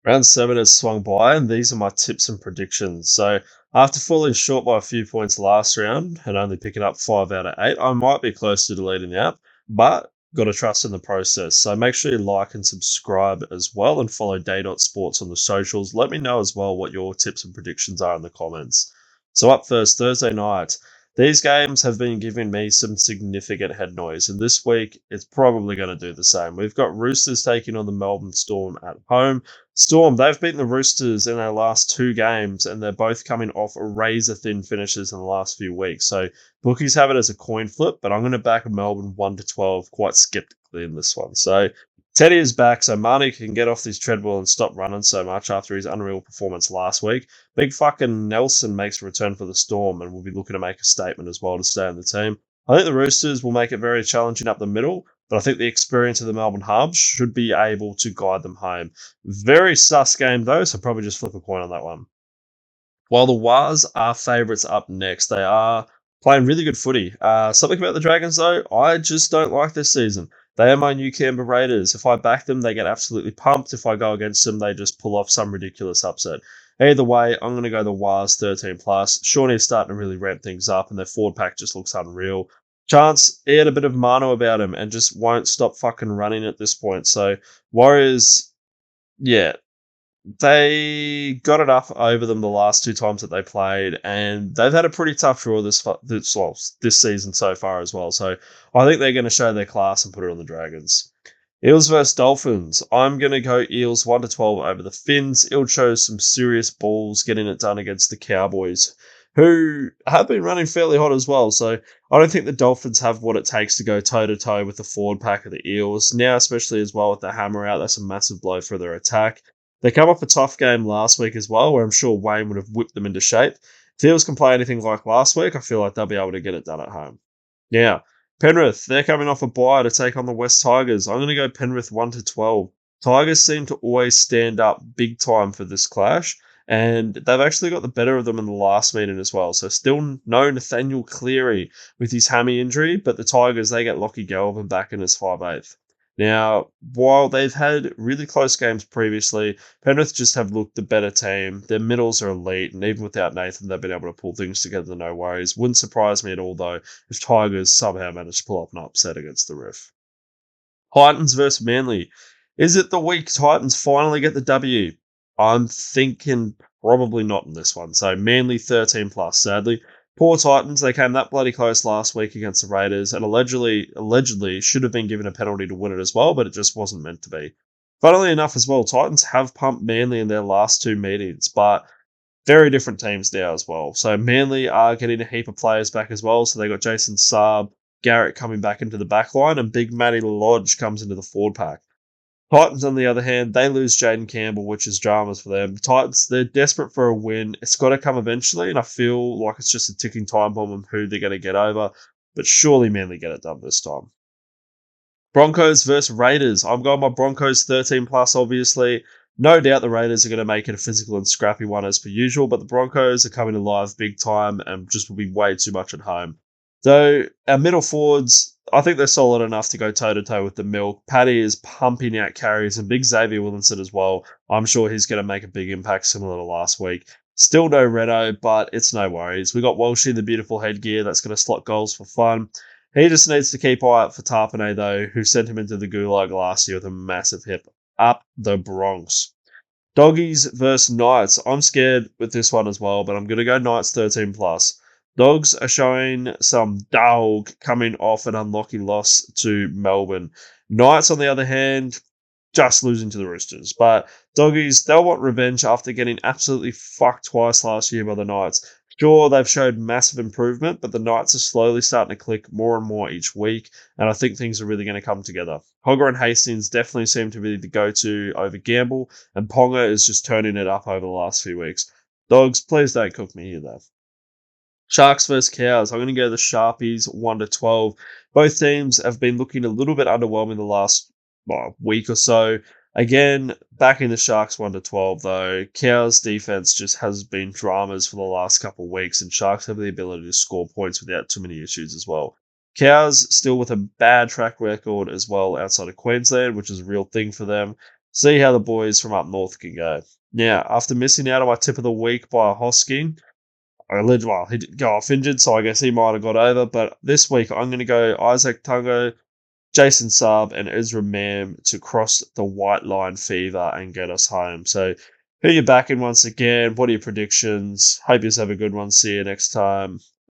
Round 7 has swung by, and these are my tips and predictions. So, after falling short by a few points last round and only picking up 5 out of 8, I might be close to deleting the app, but got to trust in the process. So, make sure you like and subscribe as well and follow Day.Sports on the socials. Let me know as well what your tips and predictions are in the comments. So, up first, Thursday night. These games have been giving me some significant head noise, and this week it's probably going to do the same. We've got Roosters taking on the Melbourne Storm at home. Storm, they've beaten the Roosters in their last 2 games, and they're both coming off razor-thin finishes in the last few weeks. So bookies have it as a coin flip, but I'm going to back Melbourne 1-12 quite skeptically in this one. So Teddy is back, so Marnie can get off this treadmill and stop running so much after his unreal performance last week. Big fucking Nelson makes a return for the Storm, and will be looking to make a statement as well to stay on the team. I think the Roosters will make it very challenging up the middle, but I think the experience of the Melbourne Hubs should be able to guide them home. Very sus game though, so probably just flip a coin on that one. While the Wars are favourites up next, they are playing really good footy. Something about the Dragons though, I just don't like this season. They are my new Canberra Raiders. If I back them, they get absolutely pumped. If I go against them, they just pull off some ridiculous upset. Either way, I'm going to go the Wars 13 plus. Shawnee is starting to really ramp things up, and their forward pack just looks unreal. Chance, he had a bit of mano about him and just won't stop fucking running at this point. So Warriors, yeah, they got it up over them the last 2 times that they played, and they've had a pretty tough draw this season so far as well. So I think they're going to show their class and put it on the Dragons. Eels versus Dolphins. I'm going to go Eels 1-12 over the Finns. Eels shows some serious balls getting it done against the Cowboys, who have been running fairly hot as well. So I don't think the Dolphins have what it takes to go toe-to-toe with the forward pack of the Eels. Now, especially as well with the hammer out, that's a massive blow for their attack. They come off a tough game last week as well, where I'm sure Wayne would have whipped them into shape. If the Eels can play anything like last week, I feel like they'll be able to get it done at home. Now, Penrith, they're coming off a bye to take on the West Tigers. I'm going to go Penrith 1-12. Tigers seem to always stand up big time for this clash, and they've actually got the better of them in the last meeting as well. So still no Nathaniel Cleary with his hammy injury, but the Tigers, they get Lockie Galvin back in as 5/8. Now, while they've had really close games previously, Penrith just have looked the better team. Their middles are elite, and even without Nathan, they've been able to pull things together, no worries. Wouldn't surprise me at all, though, if Tigers somehow manage to pull off an upset against the Riff. Titans versus Manly. Is it the week Titans finally get the W? I'm thinking probably not in this one. So Manly 13 plus, sadly. Poor Titans, they came that bloody close last week against the Raiders and allegedly should have been given a penalty to win it as well, but it just wasn't meant to be. Funnily enough as well, Titans have pumped Manly in their last 2 meetings, but very different teams now as well. So Manly are getting a heap of players back as well. So they got Jason Saab, Garrett coming back into the back line, and Big Matty Lodge comes into the forward pack. Titans, on the other hand, they lose Jaden Campbell, which is dramas for them. Titans, they're desperate for a win. It's got to come eventually, and I feel like it's just a ticking time bomb of who they're going to get over. But surely Manly get it done this time. Broncos versus Raiders. I'm going my Broncos 13 plus, obviously. No doubt the Raiders are going to make it a physical and scrappy one as per usual, but the Broncos are coming alive big time and just will be way too much at home. Though our middle forwards, I think they're solid enough to go toe-to-toe with the Milk. Paddy is pumping out carries, and big Xavier Williamson as well. I'm sure he's going to make a big impact similar to last week. Still no Renault, but it's no worries. We got Walshy in the beautiful headgear that's going to slot goals for fun. He just needs to keep eye out for Tarpanay, though, who sent him into the gulag last year with a massive hip. Up the Bronx. Doggies versus Knights. I'm scared with this one as well, but I'm going to go Knights 13 plus. Dogs are showing some dog coming off an unlucky loss to Melbourne. Knights, on the other hand, just losing to the Roosters. But Doggies, they'll want revenge after getting absolutely fucked twice last year by the Knights. Sure, they've showed massive improvement, but the Knights are slowly starting to click more and more each week, and I think things are really going to come together. Hogger and Hastings definitely seem to be the go-to over Gamble, and Ponga is just turning it up over the last few weeks. Dogs, please don't cook me here, though. Sharks versus Cows. I'm going to go the Sharpies 1-12. Both teams have been looking a little bit underwhelming the last week or so. Again, backing the Sharks 1-12 though. Cows defense just has been dramas for the last couple of weeks, and Sharks have the ability to score points without too many issues as well. Cows still with a bad track record as well outside of Queensland, which is a real thing for them. See how the boys from up north can go. Now, after missing out on my tip of the week by Hosking, he didn't go off injured, so I guess he might have got over. But this week, I'm going to go Isaac Tungo, Jason Saab, and Ezra Mam to cross the white line fever and get us home. So, who you backing once again? What are your predictions? Hope you have a good one. See you next time.